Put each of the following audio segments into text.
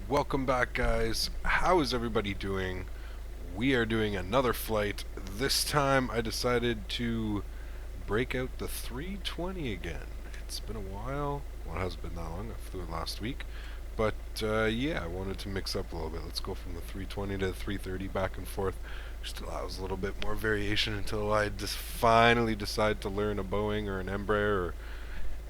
Welcome back, guys. How is everybody doing? We are doing another flight. This time I decided to break out the 320 again. It's been a while. Well, it hasn't been that long. I flew it last week. But yeah, I wanted to mix up a little bit. Let's go from the 320 to the 330 back and forth. Just allows a little bit more variation until I just finally decide to learn a Boeing or an Embraer or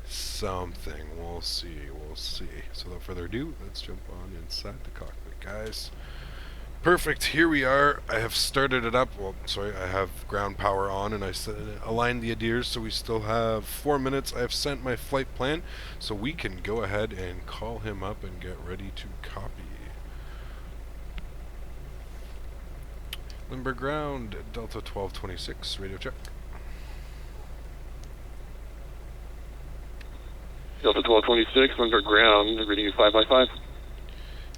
something. We'll see. We'll see. So without further ado, let's jump on inside the cockpit, guys. Perfect. Here we are. I have started it up. Well, sorry, I have ground power on, and I aligned the adheres, so we still have 4 minutes. I have sent my flight plan, so we can go ahead and call him up and get ready to copy. Limber ground, Delta 1226, radio check. Delta 1226, Limber ground, reading 5 by 5.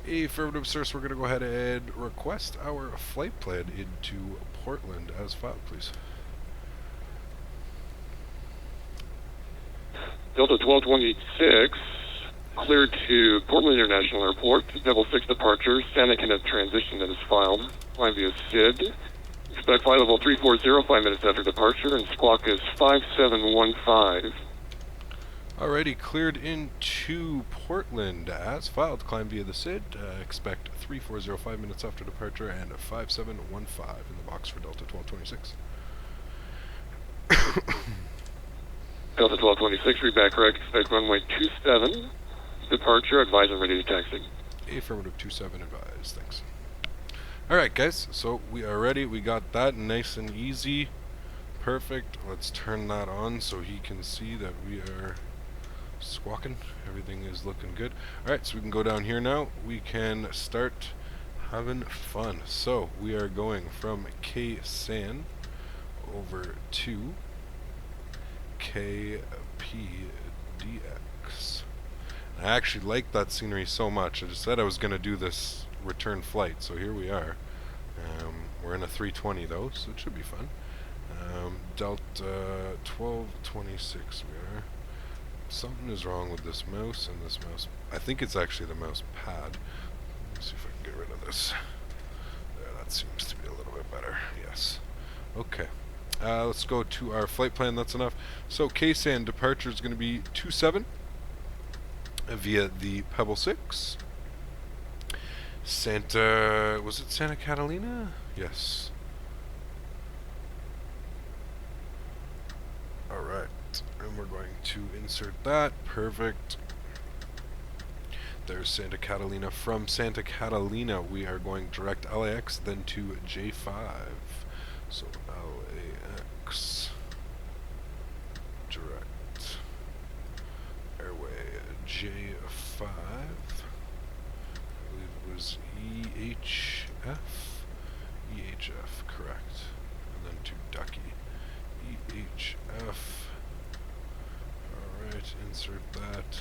Affirmative, sir. So we're going to go ahead and request our flight plan into Portland as filed, please. Delta 1226, cleared to Portland International Airport, level 6 departure, Santa Ana transition that is filed. Flying via SID. Expect flight level 340, 5 minutes after departure, and squawk is 5715. Alrighty, cleared into Portland as filed. Climb via the SID. Expect 340 5 minutes after departure and 5715 in the box for Delta 1226. Delta 1226, read back correct. Expect runway 27. Departure, advise and ready to taxi. Affirmative 27 advised. Thanks. Alright, guys, so we are ready. We got that nice and easy. Perfect. Let's turn that on so he can see that we are squawking. Everything is looking good. Alright, so we can go down here now. We can start having fun. So we are going from KSAN over to KPDX. I actually like that scenery so much. I just said I was going to do this return flight, so here we are. We're in a 320 though, so it should be fun. Delta 1226 we are. Something is wrong with this mouse and this mouse. I think it's actually the mouse pad. Let me see if I can get rid of this. There, that seems to be a little bit better. Yes. Okay. Let's go to our flight plan. That's enough. So KSAN departure is going to be 27 via the Pebble 6. Was it Santa Catalina? Yes. Alright. And we're going to insert that. Perfect. There's Santa Catalina. From Santa Catalina, we are going direct LAX, then to J5. So LAX direct airway J5. I believe it was EHF. EHF, correct. And then to Ducky. EHF. Alright, insert that.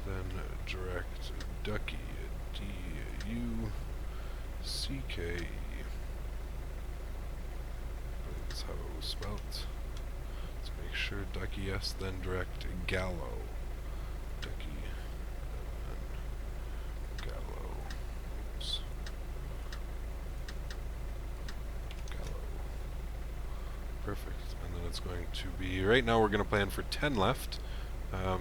Then direct Ducky. D-U-C-K-E. That's how it was spelled. Let's make sure Ducky yes, then direct Gallo. Ducky, and then Gallo. Oops. Gallo. Perfect. And then it's going to be, right now we're going to plan for 10 left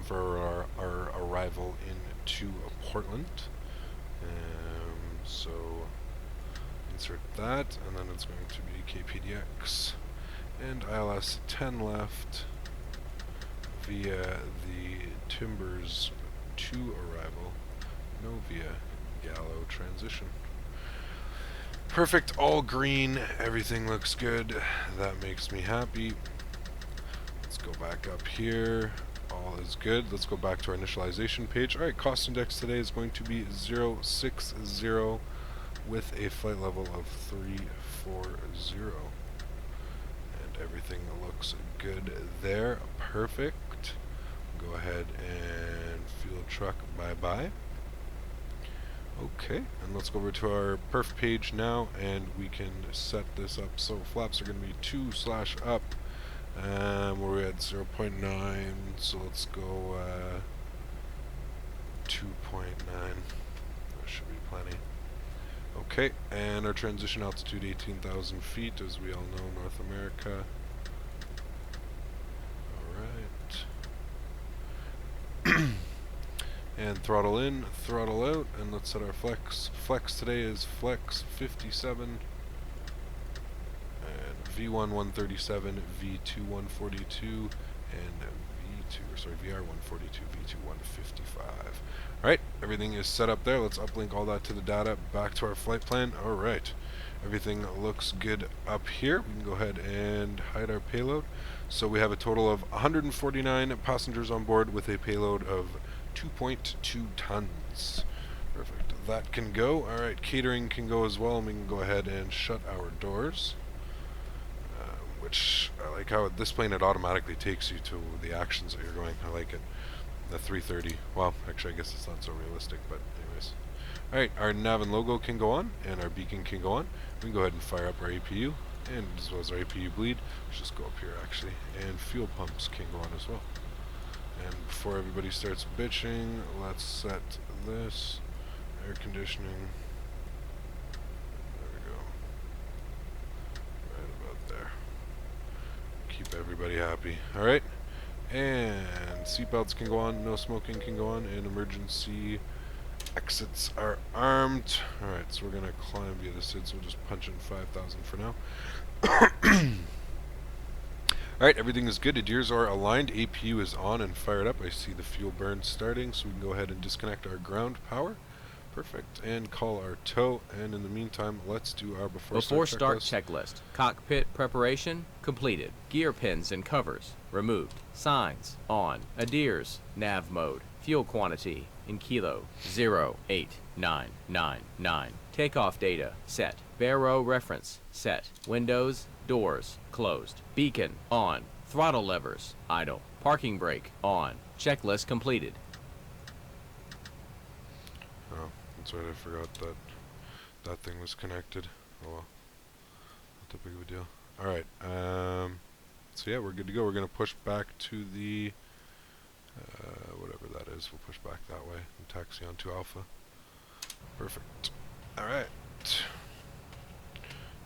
for our arrival into Portland. So insert that, and then it's going to be KPDX and ILS 10 left via the Timbers 2 arrival, no via Gallo transition. Perfect, all green, everything looks good. That makes me happy. Let's go back up here. All is good. Let's go back to our initialization page. Alright, cost index today is going to be 060 with a flight level of 340. And everything looks good there. Perfect. Go ahead and fuel truck bye-bye. Okay, and let's go over to our perf page now, and we can set this up. So flaps are going to be 2/up, where we're at 0.9, so let's go 2.9. should be plenty. Okay, and our transition altitude 18,000 feet, as we all know, North America. Alright. And throttle in, throttle out, and let's set our flex. Flex today is flex 57, and V1 137, V2 142, and VR 142, V2 155. Alright, everything is set up there. Let's uplink all that to the data back to our flight plan. Alright, everything looks good up here. We can go ahead and hide our payload. So we have a total of 149 passengers on board with a payload of 2.2 tons. Perfect. That can go. Alright, catering can go as well, and we can go ahead and shut our doors. Which, I like how this plane, it automatically takes you to the actions that you're going. I like it. The 330. Well, actually, I guess it's not so realistic, but anyways. Alright, our nav and logo can go on, and our beacon can go on. We can go ahead and fire up our APU, and as well as our APU bleed. Let's just go up here, actually. And fuel pumps can go on as well. And before everybody starts bitching, let's set this. Air conditioning. There we go. Right about there. Keep everybody happy. Alright. And seatbelts can go on, no smoking can go on, and emergency exits are armed. Alright, so we're going to climb via the SID, so we'll just punch in 5,000 for now. Alright, everything is good. Adheres are aligned. APU is on and fired up. I see the fuel burn starting, so we can go ahead and disconnect our ground power. Perfect. And call our tow. And in the meantime, let's do our before start checklist. Cockpit preparation completed. Gear pins and covers removed. Signs on. Adheres nav mode. Fuel quantity in kilo 08999. Takeoff data set. Baro reference set. Windows, doors closed. Beacon on. Throttle levers idle. Parking brake on. Checklist completed. Oh, that's right, I forgot that that thing was connected. Oh well, not that big of a deal. Alright, so yeah, we're good to go. We're going to push back to the, whatever that is, we'll push back that way and taxi on to Alpha. Perfect. Alright.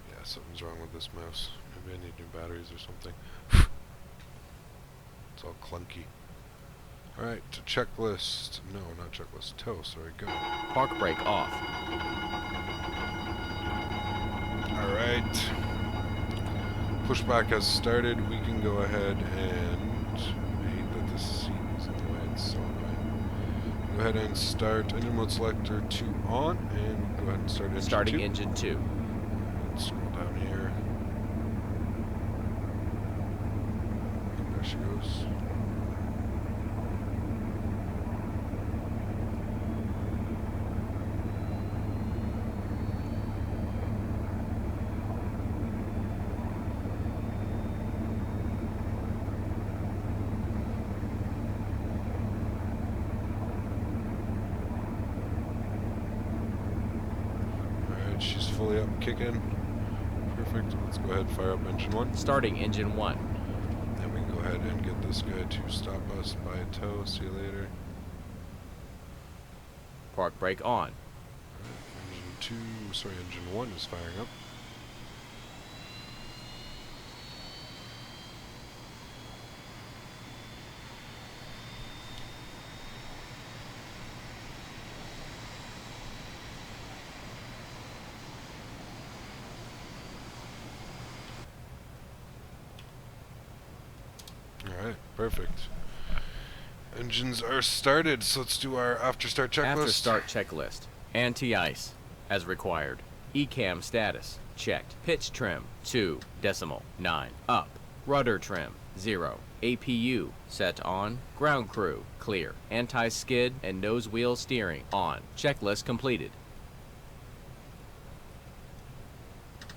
Yeah, something's wrong with this mouse. Maybe I need new batteries or something. It's all clunky. Alright, to checklist. No, not checklist. Tow, sorry, go. Park brake off. Alright. Pushback has started. We can go ahead and... I hate that this seat is in the way. It's so annoying. Go ahead and start engine mode selector 2 on, and go ahead and start engine 2. Starting engine 2. And scroll down here. And there she goes. She's fully up, kicking. Perfect. Let's go ahead and fire up engine 1. Starting engine 1. And we can go ahead and get this guy to stop us by a tow. See you later. Park brake on. Engine 1 is firing up. Alright, perfect. Engines are started, so let's do our after start checklist. After start checklist. Anti-ice, as required. ECAM status, checked. Pitch trim, 2.9. Up. Rudder trim, 0. APU, set on. Ground crew, clear. Anti-skid and nose wheel steering, on. Checklist completed. We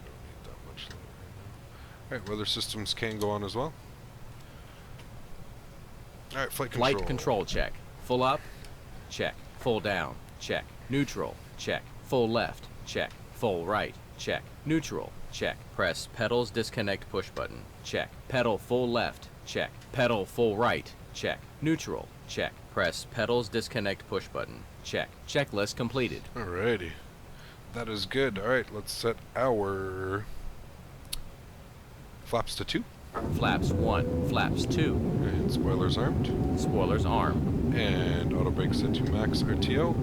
don't need that much light right now. Alright, weather systems can go on as well. Alright, flight control. Flight control check. Full up, check. Full down, check. Neutral, check. Full left, check. Full right, check. Neutral, check. Press pedals disconnect push button, check. Pedal full left, check. Pedal full right, check. Neutral, check. Press pedals disconnect push button, Check. Checklist completed. Alrighty. That is good. Alright, let's set our flaps to 2. Flaps 1. Flaps 2. And spoilers armed. Spoilers armed. And auto brake set to max RTO.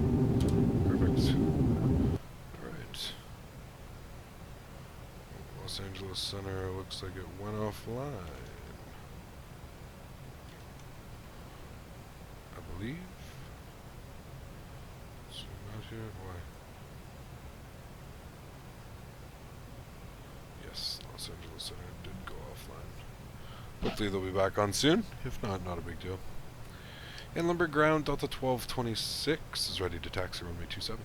Perfect. Alright. Los Angeles Center looks like it went offline. I believe. Zoom out here. Why? Yes, Los Angeles Center did go offline. Hopefully they'll be back on soon. If not, not a big deal. And Lumber Ground Delta 1226 is ready to taxi runway 27.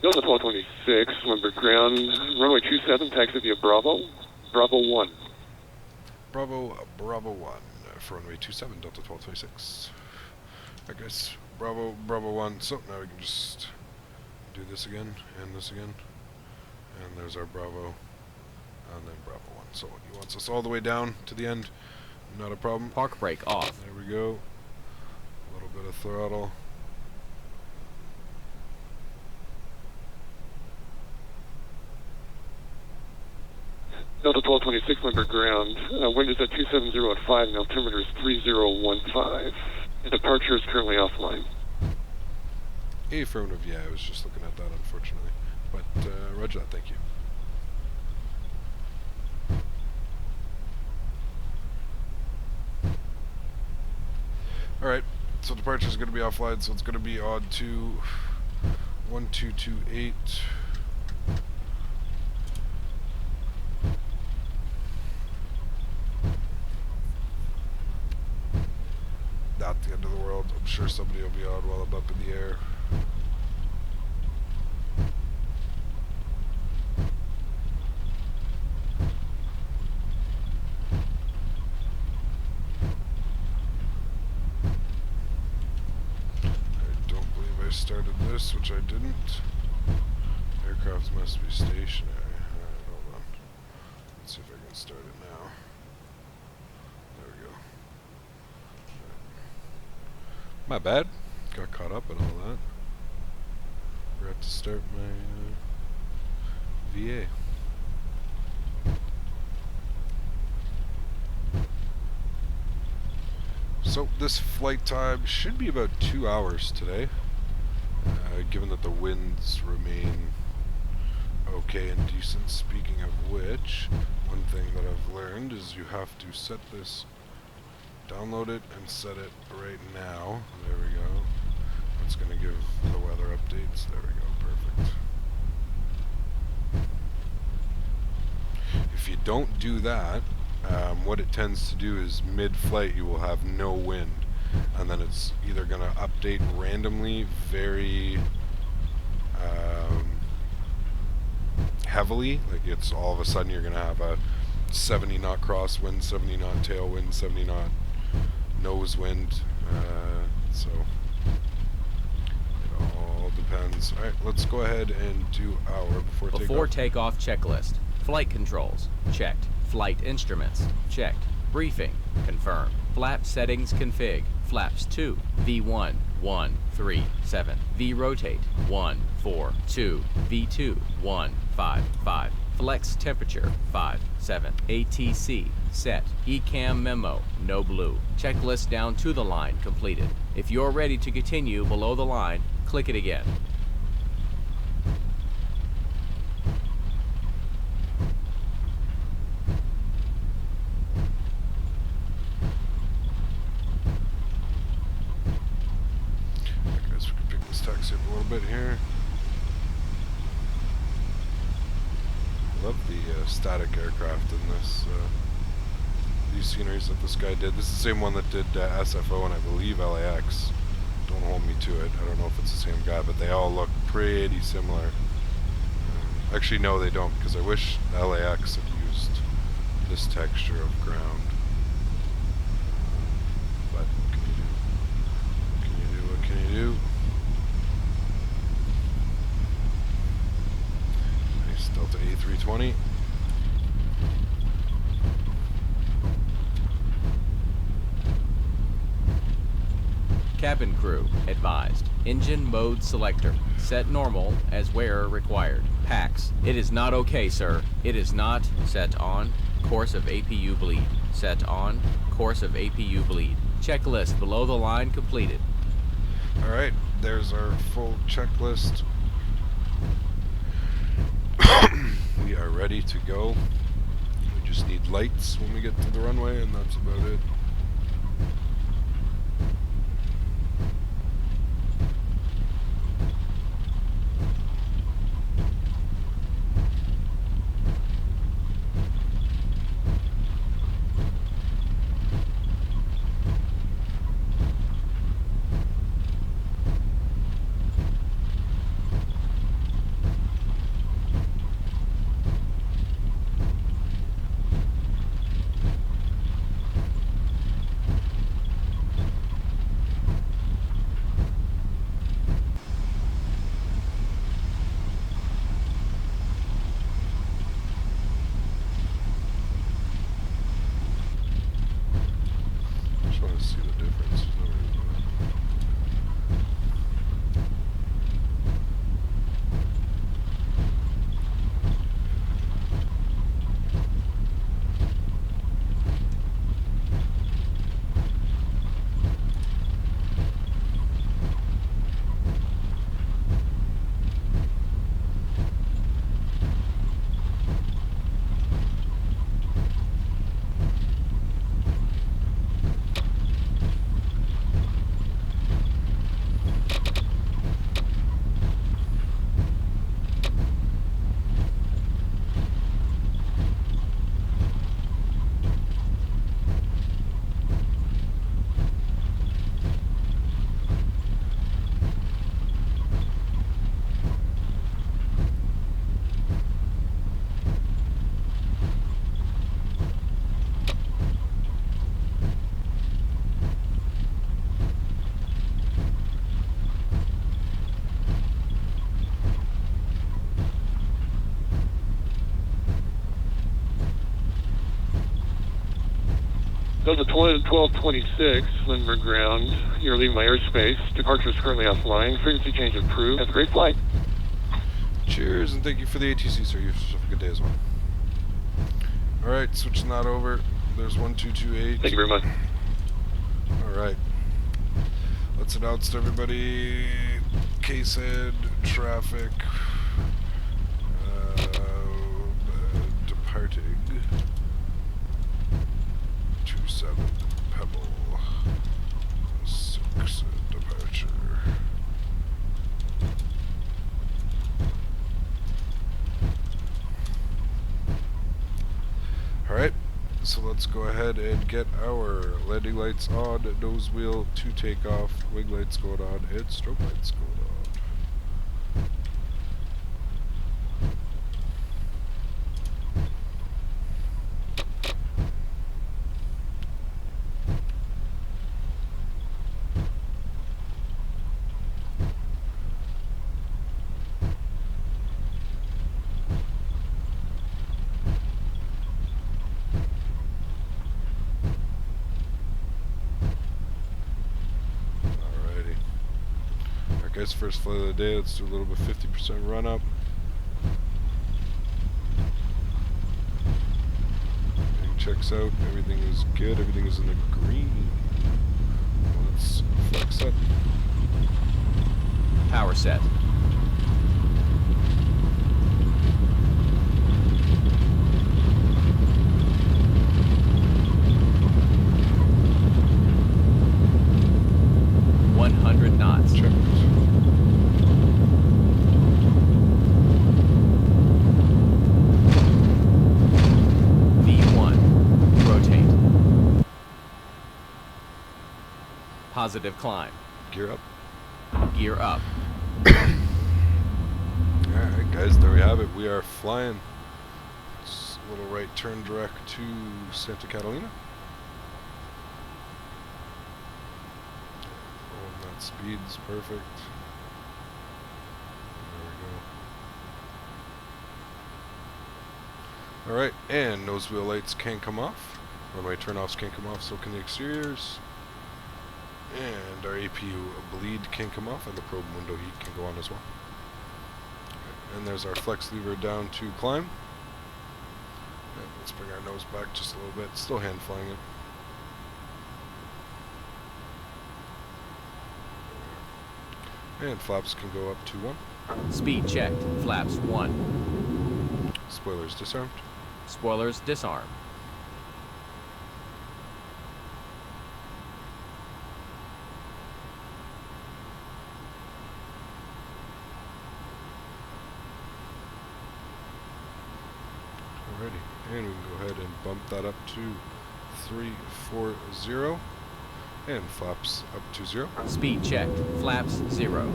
Delta 1226, Lumber Ground, runway 27, taxi via Bravo, Bravo 1. Bravo 1 for runway 27, Delta 1226. I guess Bravo 1. So now we can just do this again and this again. And there's our Bravo. And then Bravo 1. So he wants us all the way down to the end. Not a problem. Park brake off. There we go. A little bit of throttle. Delta 1226, Lumber Ground, wind is at 270 at 5, and altimeter is 3015. And departure is currently offline. Affirmative, yeah, I was just looking at that, unfortunately. But, roger that, thank you. Alright, so departure is going to be offline, so it's going to be on to 1228. Not the end of the world. I'm sure somebody will be on while I'm up in the air. I don't believe I started this, which I didn't. Aircraft must be stationary. Alright, hold on. Let's see if I can start it now. There we go. My bad. Got caught up in all that. Forgot to start my VA. So this flight time should be about 2 hours today, given that the winds remain okay and decent. Speaking of which, one thing that I've learned is you have to set this, download it and set it right now. There we go. It's going to give the weather updates. There we go, perfect. If you don't do that, what it tends to do is mid-flight you will have no wind, and then it's either going to update randomly very heavily, like it's all of a sudden you're going to have a 70 knot crosswind, 70 knot tailwind, 70 knot nose wind, so it all depends. Alright, let's go ahead and do our before takeoff checklist. Flight controls, checked. Flight instruments, checked. Briefing, confirmed. Flap settings config. Flaps 2, V1, 1, 3, 7. V rotate, 1, 4, 2. V2, 1, 5, 5. Flex temperature, 5, 7. ATC, set. ECAM memo, no blue. Checklist down to the line, completed. If you're ready to continue below the line, click it again. Taxi up a little bit here. Love the static aircraft in this. These sceneries that this guy did. This is the same one that did SFO and I believe LAX. Don't hold me to it. I don't know if it's the same guy, but they all look pretty similar. Actually, no, they don't, because I wish LAX had used this texture of ground. But what can you do? What can you do? Delta A320. Cabin crew advised. Engine mode selector. Set normal as where required. PAX. It is not okay, sir. It is not. Set on. Course of APU bleed. Set on. Course of APU bleed. Checklist below the line completed. Alright, there's our full checklist. We are ready to go. We just need lights when we get to the runway, and that's about it. Just want to see the difference. Delta 1226, Lindbergh ground. You're leaving my airspace. Departure is currently offline. Frequency change approved. Have a great flight. Cheers, and thank you for the ATC, sir. You have a good day as well. Alright, switching that over. There's 1228. Thank you very much. Alright. Let's announce to everybody KSAN traffic departing 27 Pebble 6 departure. Alright, so let's go ahead and get our landing lights on, nose wheel to take off, wing lights going on, and strobe lights going on. Guys, first flight of the day, let's do a little bit 50% run up. Everything checks out, everything is good, everything is in the green. Let's flex up. Power set. knots. Checked. V1. Rotate. Positive climb. Gear up. Gear up. Alright guys, there we have it. We are flying. It's a little right turn direct to Santa Catalina. Oh, that speed's perfect. There we go. Alright, and nose wheel lights can come off. Runway turn-offs can come off, so can the exteriors. And our APU bleed can come off, and the probe window heat can go on as well. And there's our flex lever down to climb. And let's bring our nose back just a little bit, still hand flying it. And flaps can go up to 1. Speed checked. Flaps 1. Spoilers disarmed. Spoilers disarmed. Alrighty, and we can go ahead and bump that up to 340. And flaps up to 0. Speed checked. Flaps 0. And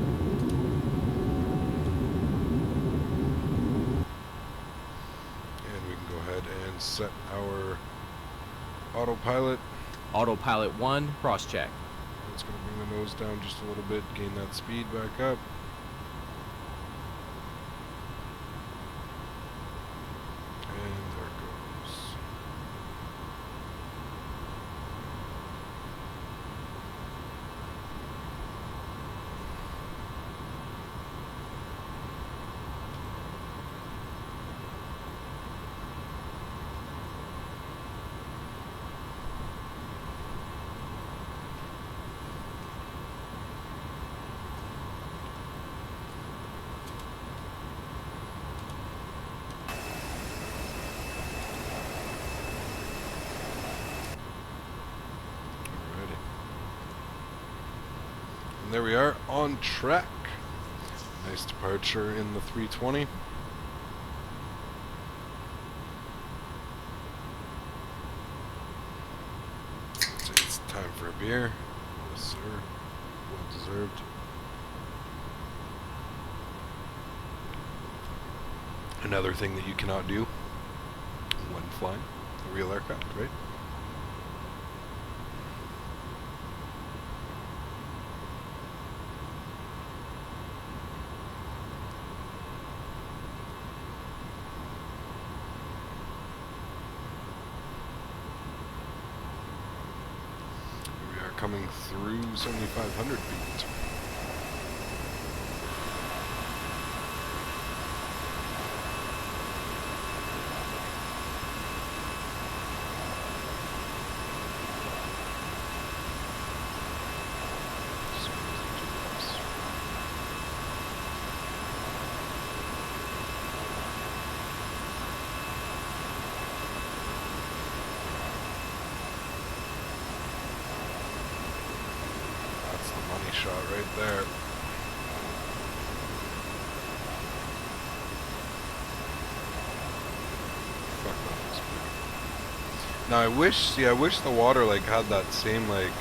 we can go ahead and set our autopilot. Autopilot 1. Cross check. It's going to bring the nose down just a little bit, gain that speed back up. And there it goes. And there we are, on track. Nice departure in the 320. So it's time for a beer. Yes, sir. Well deserved. Another thing that you cannot do when flying a real aircraft, right? Coming through 7,500 feet. Money shot right there. Fuck, that looks beautiful. Now I wish the water like had that same like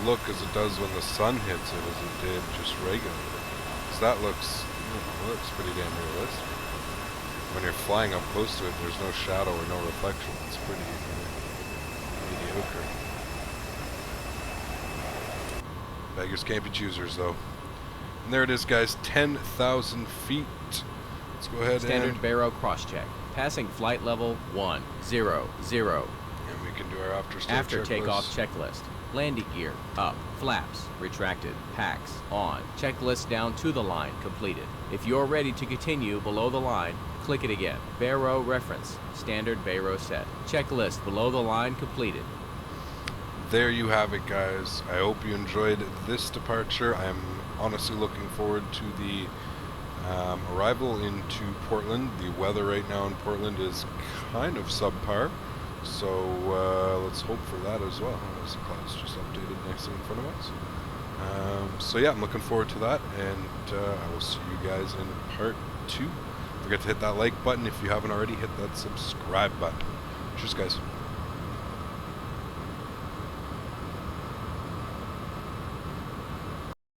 look as it does when the sun hits it as it did just regularly. Cause that looks, looks pretty damn realistic. When you're flying up close to it, there's no shadow or no reflection. It's pretty mediocre. Beggars can't be choosers, though. And there it is, guys. 10,000 feet. Let's go ahead Standard Barrow cross check. Passing flight level 100. And we can do our after takeoff checklist. Landing gear up. Flaps retracted. Packs on. Checklist down to the line completed. If you're ready to continue below the line, click it again. Barrow reference. Standard Barrow set. Checklist below the line completed. There you have it, guys. I hope you enjoyed this departure. I'm honestly looking forward to the arrival into Portland. The weather right now in Portland is kind of subpar, so let's hope for that as well. As the clouds just updated nicely in front of us. So yeah, I'm looking forward to that, and I will see you guys in part 2. Don't forget to hit that like button if you haven't already. Hit that subscribe button. Cheers, guys.